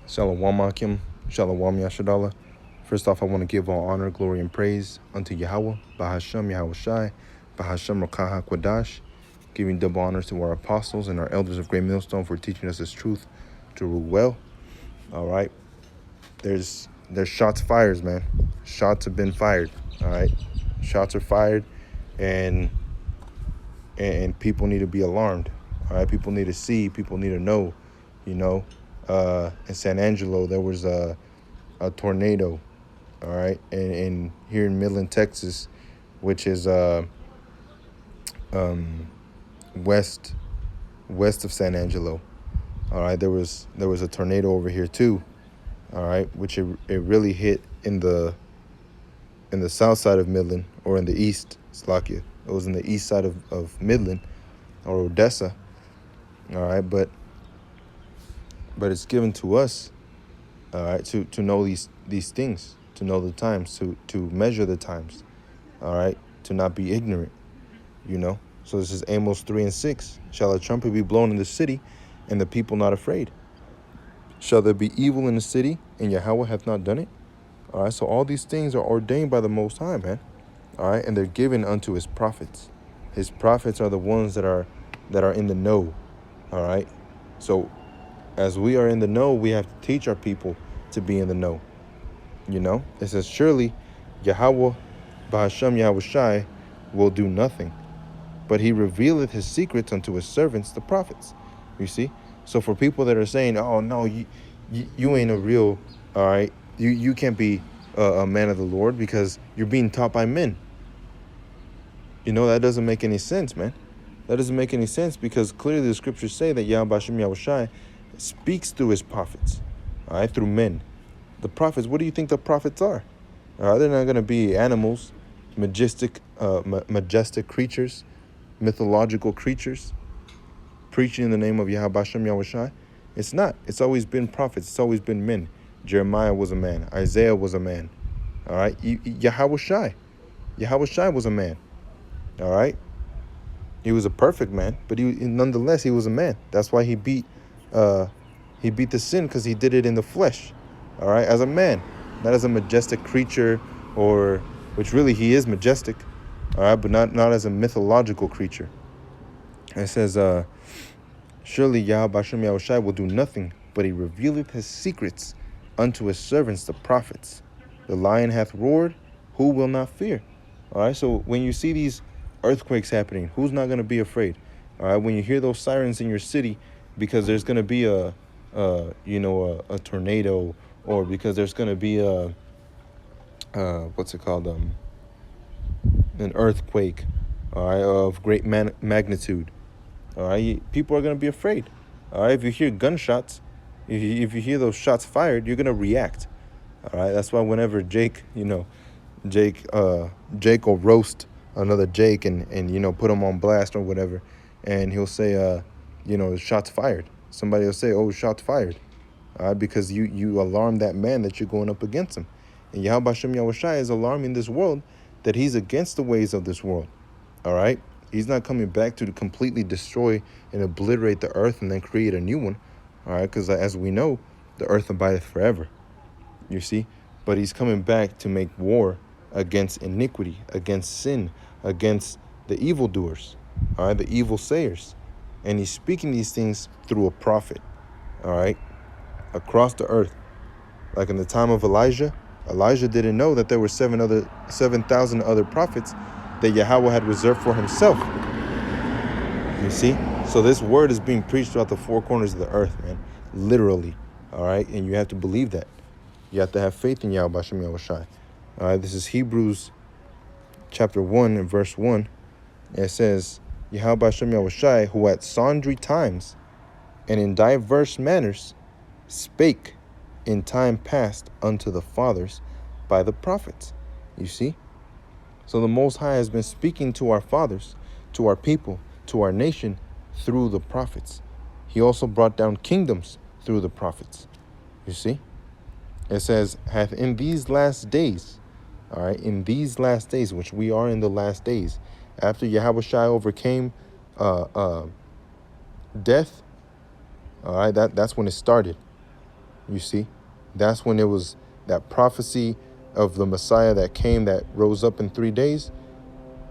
Shalom Akim, Shalom Yashadallah. First off, I want to give all honor, glory, and praise unto Yahweh, Bahashem Yahweh Shai, Bahashem Rakaha Kwadash, giving double honors to our apostles and our elders of Great Millstone for teaching us this truth to rule well. All right. There's shots fired, man. Shots have been fired. All right. Shots are fired, and people need to be alarmed. All right. People need to see. People need to know. You know, in San Angelo, there was a tornado. All right. And here in Midland, Texas, which is west of San Angelo. All right. There was a tornado over here too. All right, which it really hit in the south side of Midland, or in the east, Slovakia. It was in the east side of Midland, or Odessa. All right, but it's given to us, all right, to know these things, to know the times, to measure the times, all right, to not be ignorant, you know. So this is Amos 3:6. Shall a trumpet be blown in the city, and the people not afraid? Shall there be evil in the city, and Yahweh hath not done it? All right, so all these things are ordained by the Most High, man. All right, and they're given unto his prophets. His prophets are the ones that are in the know. All right, so as we are in the know, we have to teach our people to be in the know. You know, it says, surely Yahweh, Bahashem Yahweh Shai, will do nothing, but he revealeth his secrets unto his servants, the prophets. You see? So for people that are saying, oh, no, you ain't a real, all right, you can't be a man of the Lord because you're being taught by men. You know, that doesn't make any sense, man. That doesn't make any sense, because clearly the scriptures say that Yahweh Bashem Yahweh Shai speaks through his prophets, all right, through men. The prophets, what do you think the prophets are? They're not going to be animals, majestic creatures, mythological creatures, preaching in the name of Yahweh Bashem Yahweh Shai. It's not. It's always been prophets. It's always been men. Jeremiah was a man. Isaiah was a man. All right. Yahweh Shai was a man. All right. He was a perfect man, but nonetheless he was a man. That's why he beat the sin, because he did it in the flesh. All right, as a man, not as a majestic creature, or which really he is majestic. All right, but not as a mythological creature. It says, surely Yahweh Bashem Yahweh Shai will do nothing, but he revealeth his secrets unto his servants, the prophets. The lion hath roared, who will not fear? All right, so when you see these earthquakes happening, who's not going to be afraid? All right, when you hear those sirens in your city, because there's going to be a tornado, or because there's going to be an earthquake, all right, of great magnitude. All right, people are going to be afraid. All right, if you hear gunshots, if you hear those shots fired, you're going to react. All right, that's why whenever Jake will roast another Jake and put him on blast or whatever, and he'll say, shots fired. Somebody will say, oh, shots fired. All right, because you alarm that man that you're going up against him. And Yahweh Bashem Yahweh Shai is alarming this world that he's against the ways of this world. All right, he's not coming back to completely destroy and obliterate the earth and then create a new one. All right, because as we know, the earth abideth forever. You see, but he's coming back to make war against iniquity, against sin, against the evildoers, all right, the evil sayers. And he's speaking these things through a prophet, all right, across the earth. Like in the time of Elijah didn't know that there were 7,000 other prophets that Yahweh had reserved for himself. You see? So this word is being preached throughout the four corners of the earth, man. Literally. All right? And you have to believe that. You have to have faith in Yahweh Bashem Yahweh Shai. All right? This is Hebrews chapter 1 and verse 1. It says, Yahweh Bashem Yahweh Shai, who at sundry times and in diverse manners spake in time past unto the fathers by the prophets. You see? So the Most High has been speaking to our fathers, to our people, to our nation through the prophets. He also brought down kingdoms through the prophets. You see? It says, hath in these last days, all right, in these last days, which we are in the last days, after Yahweh Shai overcame death, all right, that's when it started. You see, that's when it was that prophecy of the Messiah that came, that rose up in 3 days.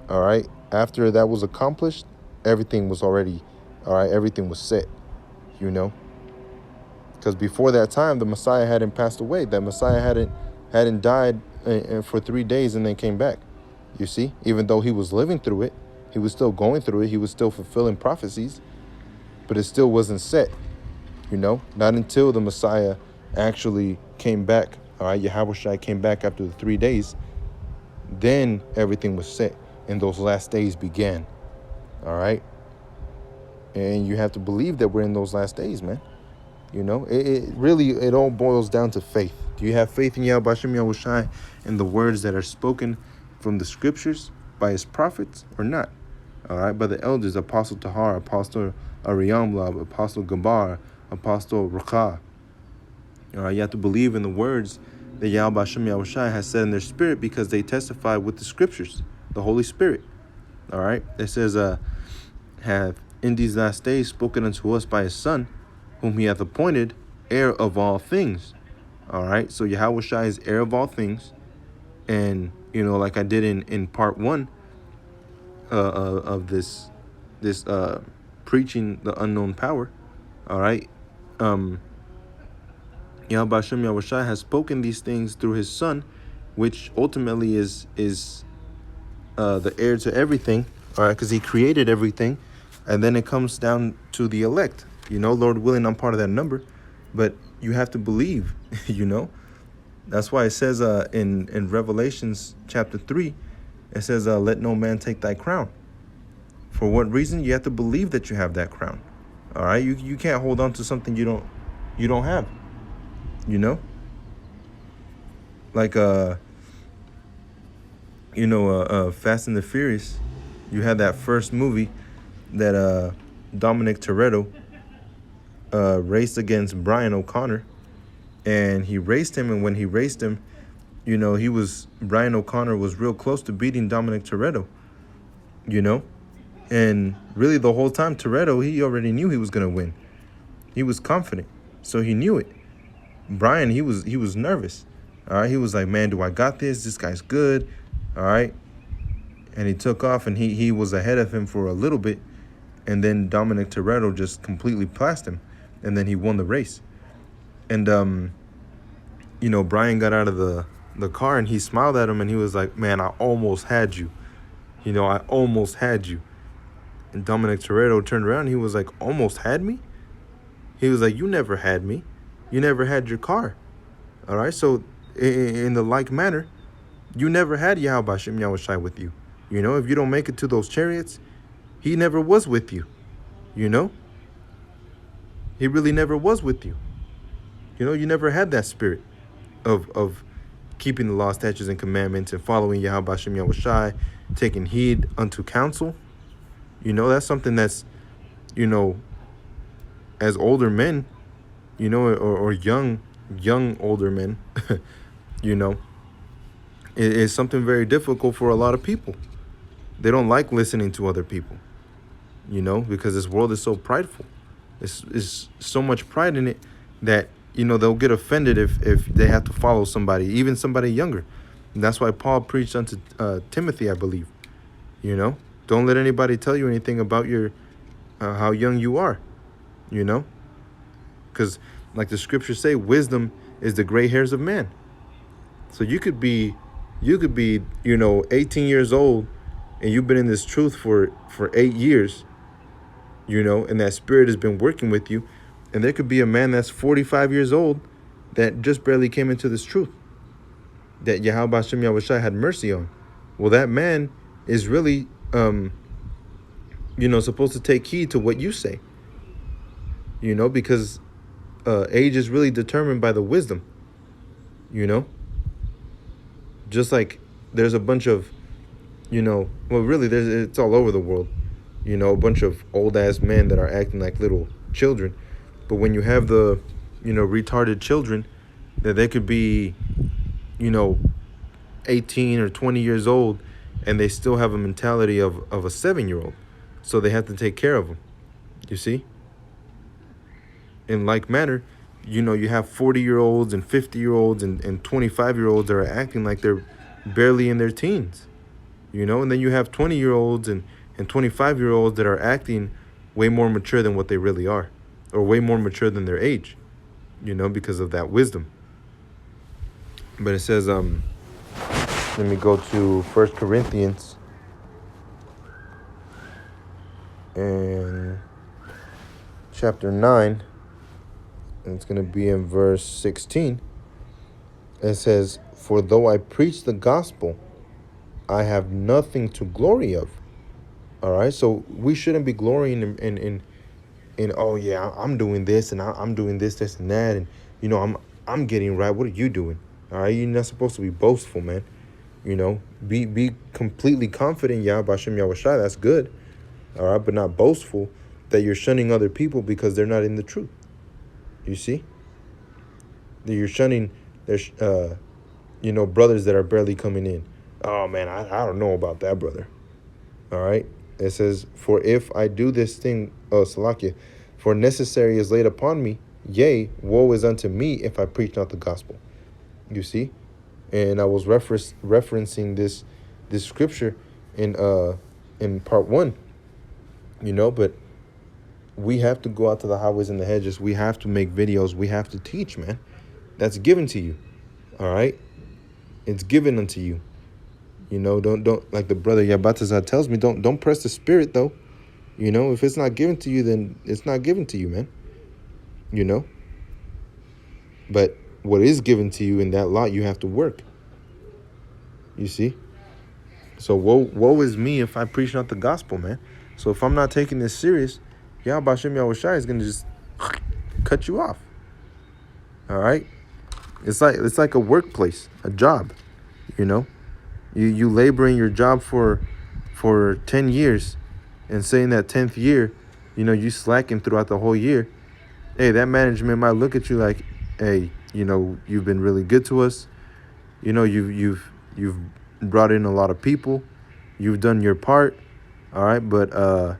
All right. After that was accomplished, everything was already, all right, everything was set, you know. Because before that time, the Messiah hadn't passed away. That Messiah hadn't died for 3 days and then came back. You see, even though he was living through it, he was still going through it. He was still fulfilling prophecies, but it still wasn't set, you know. Not until the Messiah actually came back. All right, Yahushua came back after the 3 days. Then everything was set, and those last days began. All right, and you have to believe that we're in those last days, man. You know, it really, it all boils down to faith. Do you have faith in Yahweh Hashem Yahushai and the words that are spoken from the scriptures by his prophets or not? All right, by the elders, Apostle Tahar, Apostle Ariyamlab, Apostle Gabar, Apostle Rakah. All right, you have to believe in the words that Yahweh Hashem Yahushai has said in their spirit, because they testify with the scriptures, the Holy Spirit. All right, it says, have in these last days spoken unto us by his Son, whom he hath appointed heir of all things. All right, so Yahushua is heir of all things. And, you know, like I did in part 1 of this preaching the unknown power. All right, Yahweh Hashem Yahushua has spoken these things through his Son, which ultimately is the heir to everything. All right, because he created everything. And then it comes down to the elect. You know, Lord willing, I'm part of that number. But you have to believe, you know. That's why it says in Revelations chapter 3, it says, let no man take thy crown. For what reason? You have to believe that you have that crown. All right, you can't hold on to something you don't have. You know, like Fast and the Furious. You had that first movie that Dominic Toretto raced against Brian O'Connor, and he raced him. And when he raced him, you know, Brian O'Connor was real close to beating Dominic Toretto, you know, and really the whole time Toretto, he already knew he was going to win. He was confident, so he knew it. Brian, he was nervous. All right, he was like, man, do I got this? This guy's good. All right, and he took off, and he was ahead of him for a little bit, and then Dominic Toretto just completely passed him, and then he won the race. And you know, Brian got out of the car, and he smiled at him, and he was like, man, I almost had you. You know, I almost had you. And Dominic Toretto turned around, and he was like, almost had me? He was like, you never had me. You never had your car. All right, so in the like manner, you never had Yahweh Hashem Yahushai with you. You know, if you don't make it to those chariots, he never was with you. You know, he really never was with you. You know, you never had that spirit of keeping the law, statutes, and commandments, and following Yahweh Hashem Yahushai, taking heed unto counsel. You know, that's something that's, you know, as older men, you know, or young older men, you know, it is something very difficult for a lot of people. They don't like listening to other people, you know, because this world is so prideful. It's so much pride in it that, you know, they'll get offended if they have to follow somebody, even somebody younger. And that's why Paul preached unto Timothy, I believe. You know, don't let anybody tell you anything about your how young you are, you know, because like the scriptures say, wisdom is the gray hairs of man. So you could be, you know, 18 years old, and you've been in this truth for 8 years, you know, and that spirit has been working with you. And there could be a man that's 45 years old that just barely came into this truth, that Yahweh Hashem Yahushai had mercy on. Well, that man is really, you know, supposed to take heed to what you say, you know, because age is really determined by the wisdom, you know. Just like there's a bunch of, you know, well, really, it's all over the world, you know, a bunch of old-ass men that are acting like little children. But when you have the, you know, retarded children, that they could be, you know, 18 or 20 years old, and they still have a mentality of a 7-year-old. So they have to take care of them, you see? In like manner, you have 40-year-olds and 50-year-olds and 25-year-olds that are acting like they're barely in their teens, and then you have 20-year-olds and 25-year-olds that are acting way more mature than what they really are, or way more mature than their age, because of that wisdom. But it says, let me go to 1 Corinthians and chapter 9, and it's going to be in verse 16. It says, "For though I preach the gospel, I have nothing to glory of." All right, so we shouldn't be glorying in oh yeah, I'm doing this and I'm doing this and that, and I'm getting right. What are you doing? All right, you're not supposed to be boastful, man. Be completely confident, Yah Bashem Yahushai. That's good. All right, but not boastful that you're shunning other people because they're not in the truth. You see, that you're shunning there's brothers that are barely coming in. Oh man, I don't know about that brother. All right. It says, "For if I do this thing, Salakia, for necessary is laid upon me, yea, woe is unto me if I preach not the gospel." You see? And I was referencing this scripture in part 1, but we have to go out to the highways and the hedges. We have to make videos. We have to teach, man. That's given to you. All right? It's given unto you. Don't like the brother Yabatazar tells me, don't press the spirit though. If it's not given to you, then it's not given to you, man. But what is given to you in that lot, you have to work. You see? So woe is me if I preach not the gospel, man. So if I'm not taking this serious, Yah Bashem Yahushai is gonna just cut you off. All right? It's like a workplace, a job, You labor in your job for 10 years, and saying that 10th year, you slacking throughout the whole year. Hey, that management might look at you like, hey, you've been really good to us. You've brought in a lot of people. You've done your part. All right, but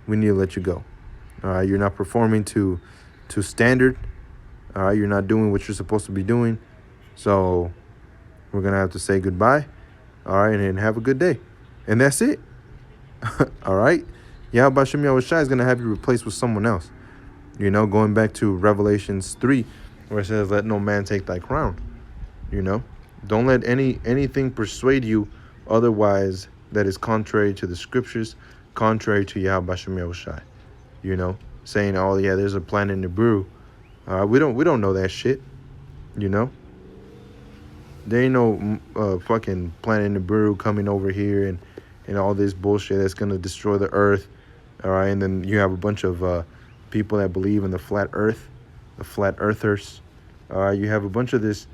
we need to let you go. All right, you're not performing to standard. All right, you're not doing what you're supposed to be doing. So we're going to have to say goodbye. All right, and have a good day. And that's it. All right? Yah Bashem Yahushai is going to have you replaced with someone else. Going back to Revelations 3, where it says, "Let no man take thy crown." Don't let anything persuade you otherwise that is contrary to the scriptures, contrary to Yah Bashem Yahushai. Saying, "Oh yeah, there's a planet in the brew." We don't know that shit. There ain't no fucking planet in the brew coming over here and all this bullshit that's gonna destroy the earth. All right, and then you have a bunch of people that believe in the flat earth, the flat earthers. All right, you have a bunch of this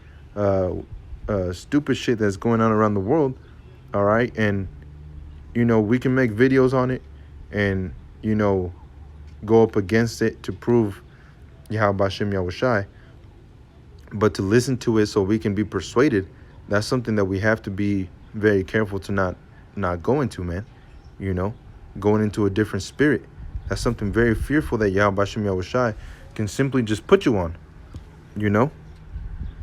stupid shit that's going on around the world. All right, and we can make videos on it and go up against it to prove Yahweh Bashem Yahushai. But to listen to it so we can be persuaded, that's something that we have to be very careful to not go into, man. Going into a different spirit. That's something very fearful that Yahweh Bashem Yahushai can simply just put you on.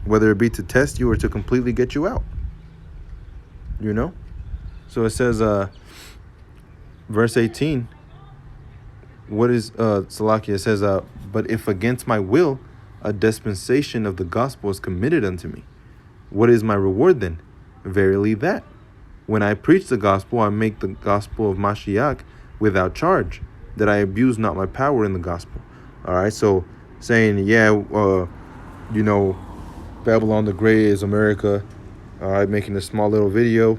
Whether it be to test you or to completely get you out. So it says, verse 18, what is Salakia? It says, "But if against my will a dispensation of the gospel is committed unto me, what is my reward then? Verily that, when I preach the gospel, I make the gospel of Mashiach without charge, that I abuse not my power in the gospel." All right, so saying, Babylon the Great is America. All right, making a small little video,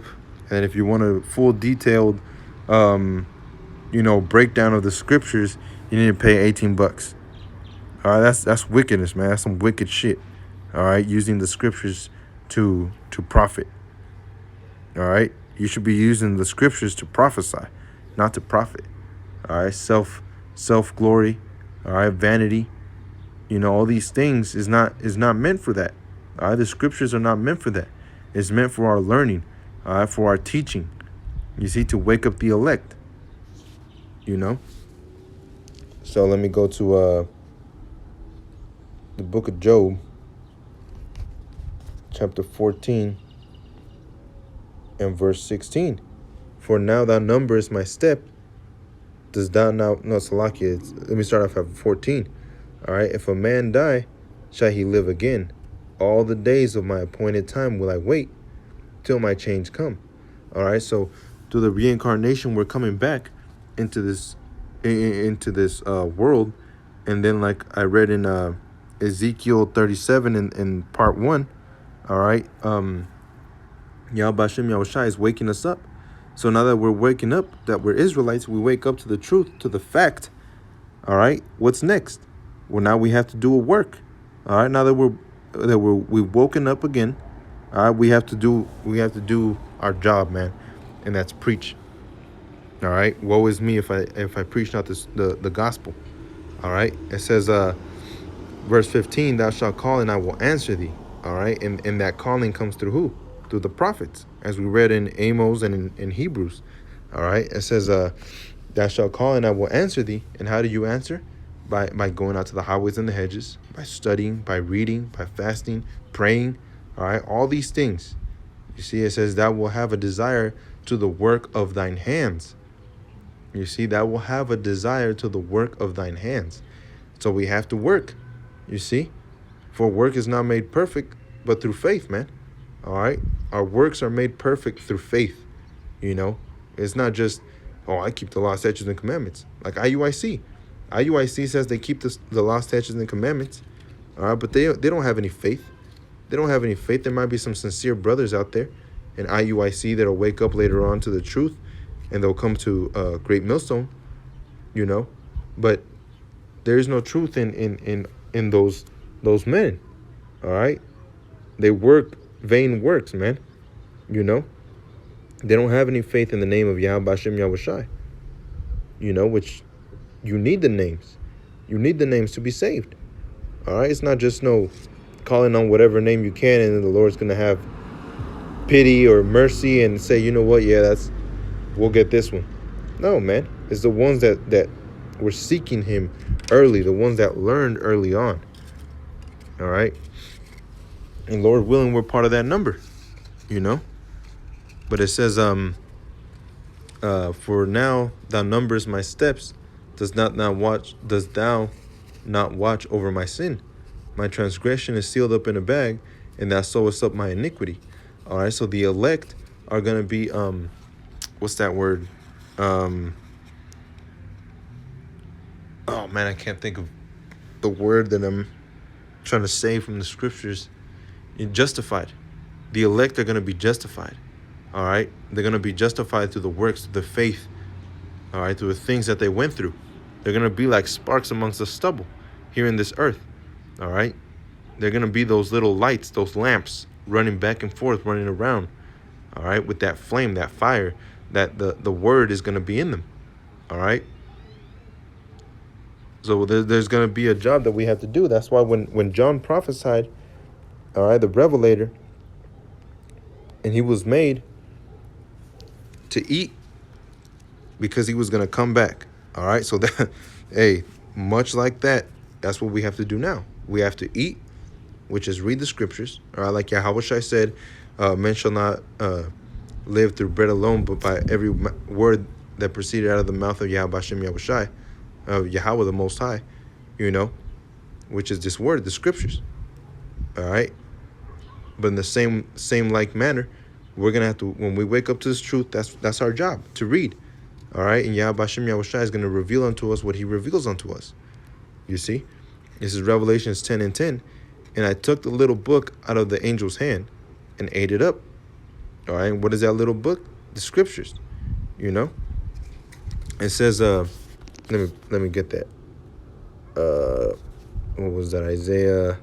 and if you want a full detailed, breakdown of the scriptures, you need to pay $18. All right, that's wickedness, man. That's some wicked shit. All right, using the scriptures to profit. All right, you should be using the scriptures to prophesy, not to profit. All right, self glory. All right, vanity. All these things is not meant for that. All right, the scriptures are not meant for that. It's meant for our learning. All right, for our teaching. You see, to wake up the elect. So let me go to the book of Job, chapter 14 and verse 16. For now thou numberest my step, does thou now, no, Salakia, let me start off at 14. All right, if a man die, shall he live again? All the days of my appointed time will I wait till my change come. All right, so through the reincarnation, we're coming back into this world. And then, like I read in Ezekiel 37 in part 1, all right, Yahweh Bashem Yahushai is waking us up. So now that we're waking up, that we're Israelites, we wake up to the truth, to the fact. All right, what's next? Well, now we have to do a work. All right, now that we've woken up again, all right, we have to do our job, man, and that's preach. All right, woe is me if I preach not the gospel. All right, it says verse 15, thou shalt call and I will answer thee. All right, and that calling comes through who? Through the prophets, as we read in Amos and in Hebrews. All right, it says thou shalt call and I will answer thee. And how do you answer? By going out to the highways and the hedges, by studying, by reading, by fasting, praying. All right, all these things. You see, it says thou will have a desire to the work of thine hands. You see, thou will have a desire to the work of thine hands. So we have to work. You see, for work is not made perfect, but through faith, man. All right, our works are made perfect through faith. You know, it's not just, oh, I keep the law, statutes, and commandments. Like IUIC. IUIC says they keep the law, statutes, and commandments. All right, but they don't have any faith. They don't have any faith. There might be some sincere brothers out there in IUIC that'll wake up later on to the truth, and they'll come to Great Millstone, you know. But there is no truth in those men. All right, they work vain works, man. You know, they don't have any faith in the name of Yahweh Bashem Yahushai. You know, which you need the names. You need the names to be saved. All right, it's not just no calling on whatever name you can, and then the Lord's gonna have pity or mercy and say, you know what, yeah, we'll get this one. No, man, it's the ones that were seeking Him early, the ones that learned early on. All right, and Lord willing, we're part of that number, you know. But it says, for now thou numberest my steps, does thou not watch over my sin? My transgression is sealed up in a bag, and thou sewest up my iniquity. All right, so the elect are gonna be what's that word? Oh man, I can't think of the word that I'm trying to say from the scriptures. Justified. The elect are gonna be justified. All right, they're gonna be justified through the works, through the faith. All right, through the things that they went through. They're gonna be like sparks amongst the stubble here in this earth. All right, they're gonna be those little lights, those lamps running back and forth, running around. All right, with that flame, that fire, that the word is gonna be in them. All right. So there's gonna be a job that we have to do. That's why when John prophesied, all right, the revelator, and he was made to eat because he was gonna come back. All right, so that, hey, much like that, that's what we have to do now. We have to eat, which is read the scriptures. All right, like Yahweh Shai said, men shall not live through bread alone, but by every word that proceeded out of the mouth of Yahweh Hashem Yahushai, Yahweh the Most High, you know, which is this word, the scriptures. All right, but in the same like manner, we're gonna have to, when we wake up to this truth, that's our job, to read. All right, and Yahweh Hashem Yahushai is gonna reveal unto us what He reveals unto us. You see, this is Revelations 10:10, and I took the little book out of the angel's hand and ate it up. All right, and what is that little book? The scriptures. You know, it says, let me get that. What was that? Isaiah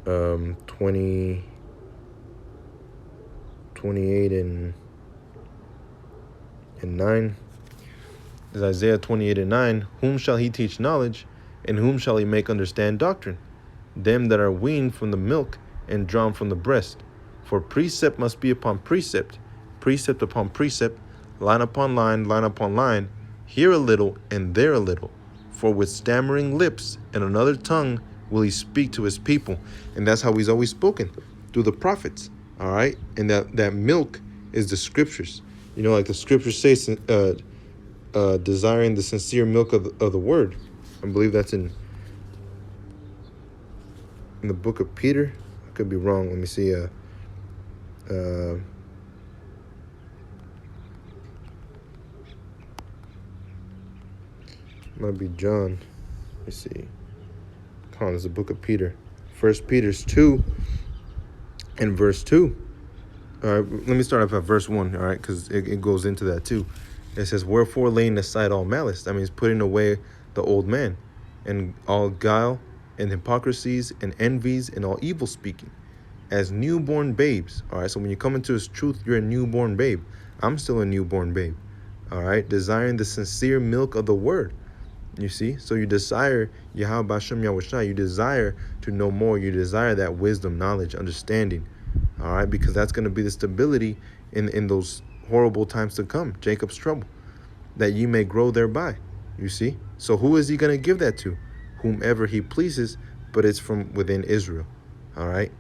28 and 9. Is Isaiah 28:9. Whom shall He teach knowledge, and whom shall He make understand doctrine? Them that are weaned from the milk and drawn from the breast. For precept must be upon precept, precept upon precept, line upon line, line upon line, here a little and there a little. For with stammering lips and another tongue will he speak to his people. And that's how he's always spoken, through the prophets. All right? And that milk is the scriptures. Like the scriptures say, desiring the sincere milk of the word. I believe that's in the book of Peter. I could be wrong. Let me see. Might be John. Let me see. Come on, it's the book of Peter. 1 Peter's 2 and verse 2. All right, let me start off at verse 1, all right, because it goes into that too. It says, wherefore laying aside all malice, that means putting away the old man, and all guile, and hypocrisies, and envies, and all evil speaking, as newborn babes. All right, so when you come into his truth, you're a newborn babe. I'm still a newborn babe. All right, desiring the sincere milk of the word. You see, so you desire Yahweh Bashem Yahushai. You desire to know more. You desire that wisdom, knowledge, understanding. All right, because that's going to be the stability in those horrible times to come, Jacob's trouble, that ye may grow thereby. You see, so who is he going to give that to? Whomever he pleases, but it's from within Israel. All right,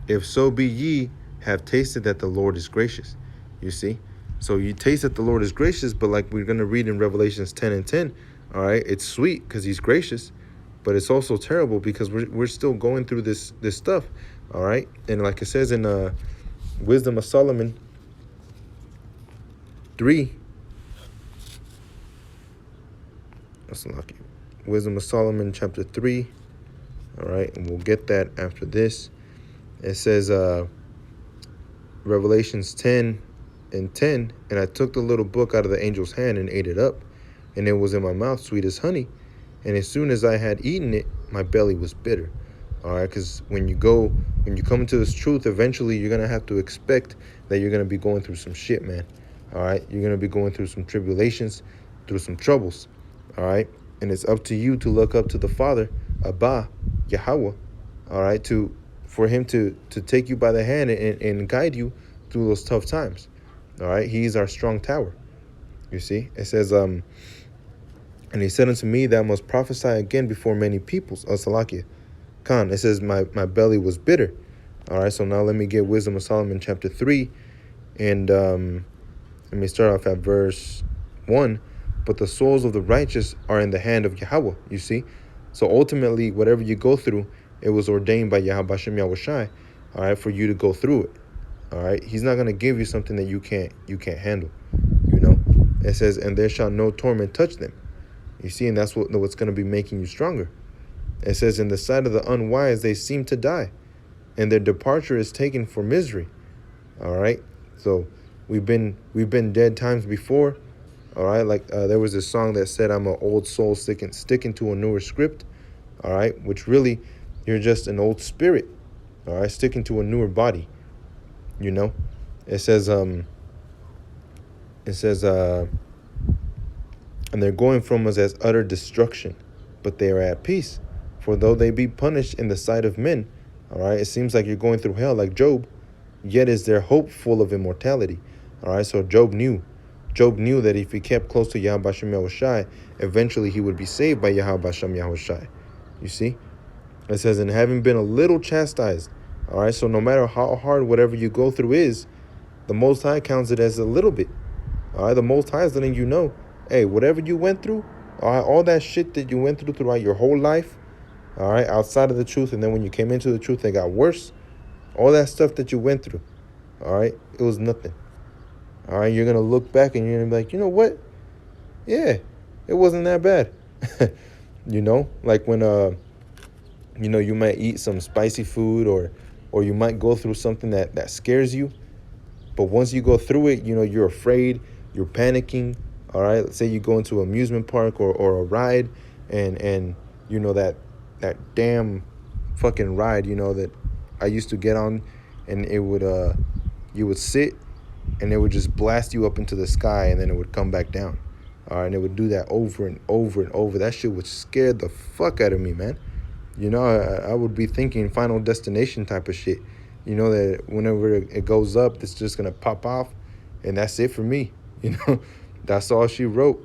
if so be ye have tasted that the Lord is gracious. You see, so you taste that the Lord is gracious, but like we're going to read in Revelations 10 and 10, all right, it's sweet because he's gracious, but it's also terrible because we're still going through this stuff, all right? And like it says in Wisdom of Solomon 3, that's lucky. Wisdom of Solomon chapter 3, all right, and we'll get that after this. It says Revelations 10 and 10, and I took the little book out of the angel's hand and ate it up, and it was in my mouth sweet as honey. And as soon as I had eaten it, my belly was bitter. All right, because when you come into this truth, eventually you're going to have to expect that you're going to be going through some shit, man. All right, you're going to be going through some tribulations, through some troubles. All right, and it's up to you to look up to the Father, Abba, Yahweh, all right, for him to take you by the hand and guide you through those tough times. All right, he's our strong tower. You see, it says, and he said unto me, thou must prophesy again before many peoples. Salakia. Khan, it says, my belly was bitter. All right, so now let me get Wisdom of Solomon chapter 3. And let me start off at verse 1. But the souls of the righteous are in the hand of Yahweh, you see. So ultimately, whatever you go through, it was ordained by Yahweh Bashem Yahushai, all right, for you to go through it. All right, he's not going to give you something that you can't handle, It says, and there shall no torment touch them. You see, and that's what's going to be making you stronger. It says, in the sight of the unwise, they seem to die, and their departure is taken for misery. All right. So we've been dead times before. All right. Like there was this song that said, I'm an old soul sticking to a newer script. All right. Which really, you're just an old spirit. All right. Sticking to a newer body. It says, and they're going from us as utter destruction, but they are at peace. For though they be punished in the sight of men, all right, it seems like you're going through hell like Job, yet is their hope full of immortality. All right, so Job knew that if he kept close to Yahweh Bashem Yahushai, eventually he would be saved by Yahweh Bashem Yahushai. You see? It says, and having been a little chastised, all right, so no matter how hard whatever you go through is, the Most High counts it as a little bit. All right, the Most High is letting you know, hey, whatever you went through, all right, all that shit that you went through throughout your whole life, all right, outside of the truth, and then when you came into the truth, it got worse. All that stuff that you went through, all right, it was nothing. All right, you're going to look back and you're going to be like, you know what? Yeah, it wasn't that bad. Like when, you might eat some spicy food or you might go through something that scares you. But once you go through it, you're afraid, you're panicking. All right, let's say you go into an amusement park or a ride and that damn fucking ride, that I used to get on, and it would you would sit and it would just blast you up into the sky and then it would come back down. All right, and it would do that over and over and over. That shit would scare the fuck out of me, man. I would be thinking Final Destination type of shit. That whenever it goes up, it's just going to pop off, and that's it for me. That's all she wrote.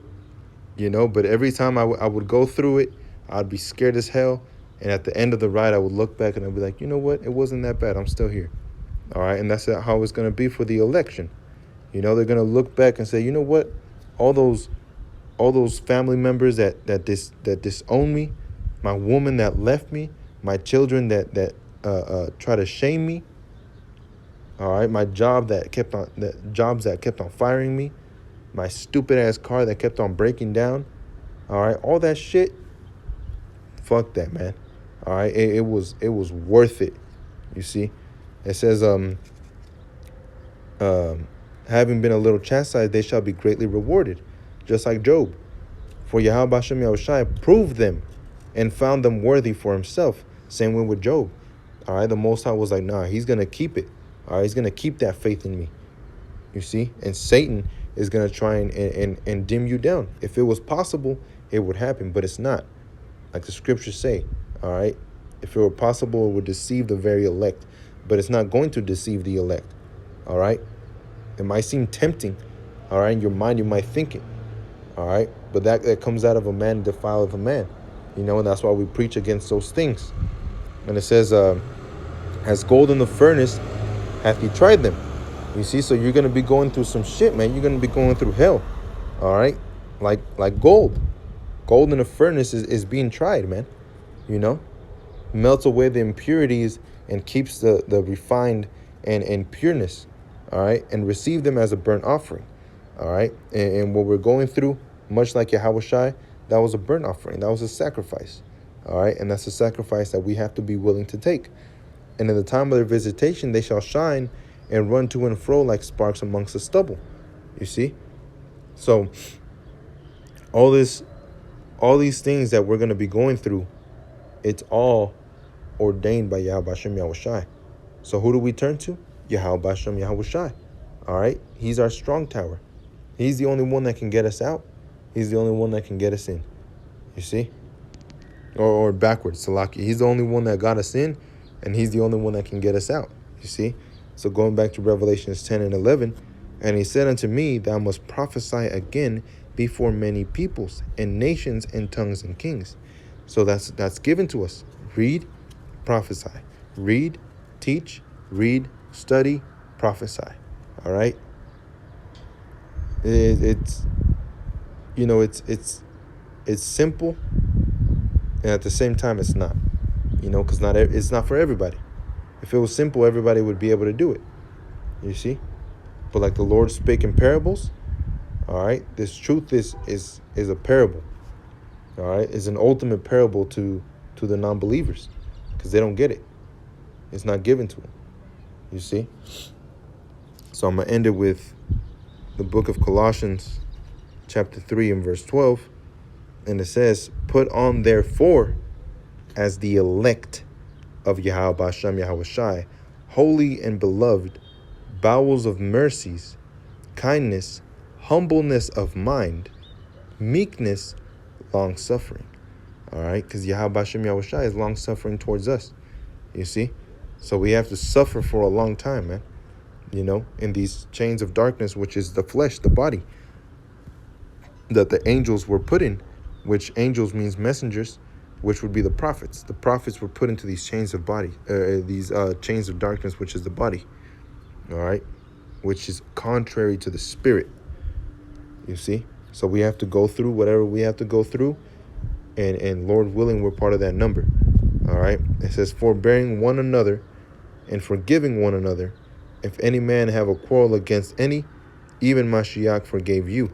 But every time I would go through it, I'd be scared as hell. And at the end of the ride, I would look back and I'd be like, you know what? It wasn't that bad. I'm still here. All right. And that's how it's going to be for the election. They're going to look back and say, you know what? All those family members that disown me, my woman that left me, my children that try to shame me. All right. My jobs that kept on firing me, my stupid ass car that kept on breaking down. All right. All that shit. Fuck that, man. All right. It was worth it. You see, it says having been a little chastised, they shall be greatly rewarded, just like Job. For Yahweh Hashem Yahushai proved them and found them worthy for himself. Same way with Job. All right, the Most High was like, nah, he's going to keep it. All right, he's going to keep that faith in me. You see? And Satan is going to try and dim you down. If it was possible, it would happen, but it's not. Like the scriptures say, all right? If it were possible, it would deceive the very elect, but it's not going to deceive the elect, all right? It might seem tempting, all right? In your mind, you might think it, all right? But that comes out of a man defileth a man, and that's why we preach against those things. And it says, as gold in the furnace hath he tried them. You see, so you're going to be going through some shit, man. You're going to be going through hell, all right? Like gold. Gold in the furnace is being tried, man, melts away the impurities and keeps the refined and pureness, all right, and receive them as a burnt offering, all right. And what we're going through, much like Yahushai, that was a burnt offering. That was a sacrifice, all right, and that's a sacrifice that we have to be willing to take. And in the time of their visitation, they shall shine and run to and fro like sparks amongst the stubble. You see? So all these things that we're going to be going through, it's all ordained by Yahweh Hashem Yahushai. So who do we turn to? Yahweh Hashem Yahushai. All right? He's our strong tower. He's the only one that can get us out. He's the only one that can get us in. You see? Or backwards, Salaki. He's the only one that got us in, and he's the only one that can get us out. You see? So going back to Revelations 10 and 11, and he said unto me, thou must prophesy again before many peoples and nations and tongues and kings. So that's given to us. Read, prophesy. Read, teach, read, study, prophesy. All right? It's simple, and at the same time it's not. Because it's not for everybody. If it was simple, everybody would be able to do it. You see? But like the Lord spake in parables, all right, this truth is a parable. All right, it's an ultimate parable to the non-believers because they don't get it. It's not given to them. You see? So I'm going to end it with the book of Colossians, chapter 3 and verse 12. And it says, put on therefore as the elect of Yahweh Hashem Yahushai, holy and beloved, bowels of mercies, kindness, humbleness of mind, meekness, long-suffering. All right? Because Yahweh Hashem Yahushai is long-suffering towards us. You see? So we have to suffer for a long time, man. In these chains of darkness, which is the flesh, the body, that the angels were put in, which angels means messengers, which would be the prophets. The prophets were put into these chains of chains of darkness, which is the body. All right? Which is contrary to the spirit. You see? So we have to go through whatever we have to go through. And Lord willing, we're part of that number. All right? It says, forbearing one another and forgiving one another. If any man have a quarrel against any, even Mashiach forgave you.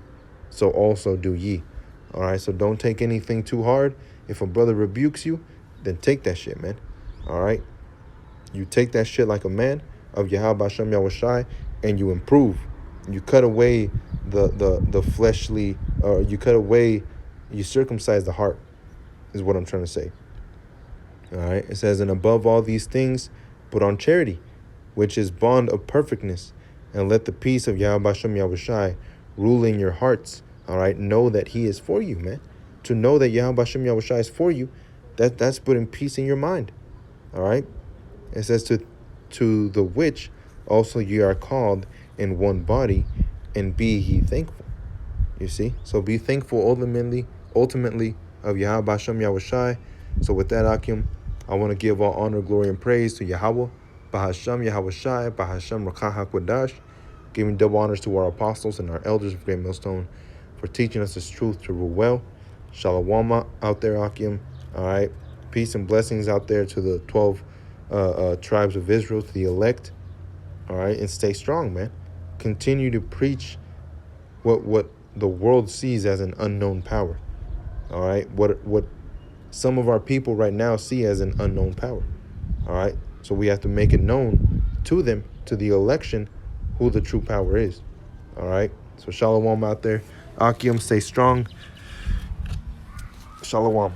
So also do ye. All right? So don't take anything too hard. If a brother rebukes you, then take that shit, man. All right? You take that shit like a man of Yahweh Hashem Yahushai, and you improve. You cut away the fleshly, or you circumcise the heart, is what I'm trying to say. All right? It says, and above all these things, put on charity, which is bond of perfectness, and let the peace of Yahweh Hashem Yahushai rule in your hearts. All right? Know that he is for you, man. To know that Yahweh Hashem Yahushai is for you, that's putting peace in your mind. All right? It says to the which also ye are called in one body, and be ye thankful. You see? So be thankful ultimately of Yahweh Hashem Yahushai. So with that, Akim, I want to give all honor, glory, and praise to Yahweh, Bahashem Yahushai, Bahashem Rakah HaKodash, giving double honors to our apostles and our elders of Great Millstone for teaching us this truth to rule well. Shalom out there, Akim. All right. Peace and blessings out there to the 12 tribes of Israel, to the elect. All right. And stay strong, man. Continue to preach what the world sees as an unknown power. All right. What some of our people right now see as an unknown power. All right. So we have to make it known to them, to the election, who the true power is. All right. So shalom out there. Akim, stay strong. Shalom.